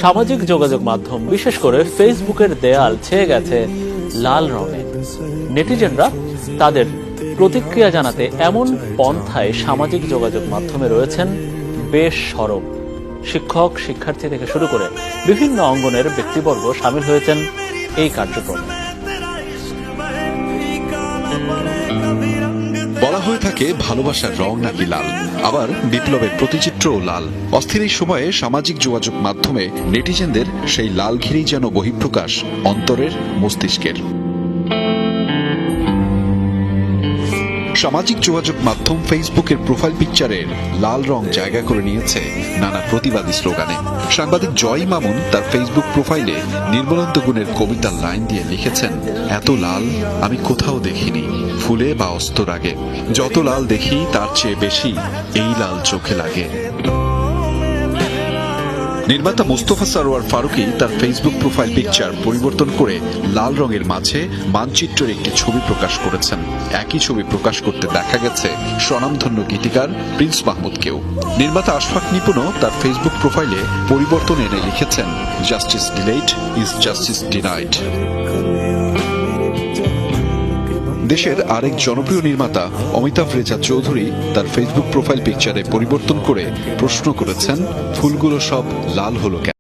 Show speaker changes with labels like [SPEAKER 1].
[SPEAKER 1] সামাজিক যোগাযোগ মাধ্যম বিশেষ করে ফেসবুকের দেয়াল ছেয়ে গেছে লাল রঙে। নেটিজেনরা তাদের প্রতিক্রিয়া জানাতে এমন পন্থায় সামাজিক যোগাযোগ মাধ্যমে রয়েছেন বেশ সরব। শিক্ষক, শিক্ষার্থী থেকে শুরু করে বিভিন্ন অঙ্গনের ব্যক্তিবর্গ সামিল হয়েছেন এই কার্যক্রমে।
[SPEAKER 2] বলা হয়ে থাকে ভালোবাসার রং নাকি লাল, আবার বিপ্লবের প্রতিচিত্রও লাল। অস্থির এই সময়ে সামাজিক যোগাযোগ মাধ্যমে নেটিজেনদের সেই লাল ঘিরেই যেন বহিঃপ্রকাশ অন্তরের, মস্তিষ্কের। সামাজিক যোগাযোগ মাধ্যম ফেসবুকের প্রোফাইল পিকচারের লাল রং জায়গা করে নিয়েছে নানা প্রতিবাদী স্লোগানে। সাংবাদিক জয় মামুন তার ফেসবুক প্রোফাইলে নির্মলানন্দ গুণের কবিতার লাইন দিয়ে লিখেছেন, এত লাল আমি কোথাও দেখিনি, ফুলে বা অস্তর আগে, যত লাল দেখি তার চেয়ে বেশি এই লাল চোখে লাগে। নির্মাতা মোস্তফা সরোয়ার ফারুকী তার ফেসবুক প্রোফাইল পিকচার পরিবর্তন করে লাল রঙের মাঝে মানচিত্রের একটি ছবি প্রকাশ করেছেন। একই ছবি প্রকাশ করতে দেখা গেছে স্বনামধন্য গীতিকার প্রিন্স মাহমুদকেও। নির্মাতা আশফাক নিপুণও তার ফেসবুক প্রোফাইলে পরিবর্তন এনে লিখেছেন, justice delayed is justice denied. দেশের আরেক জনপ্রিয় নির্মাতা অমিতাভ রেজা চৌধুরী তার ফেসবুক প্রোফাইল পিকচারে পরিবর্তন করে প্রশ্ন করেছেন, ফুলগুলো সব লাল হলো কেন?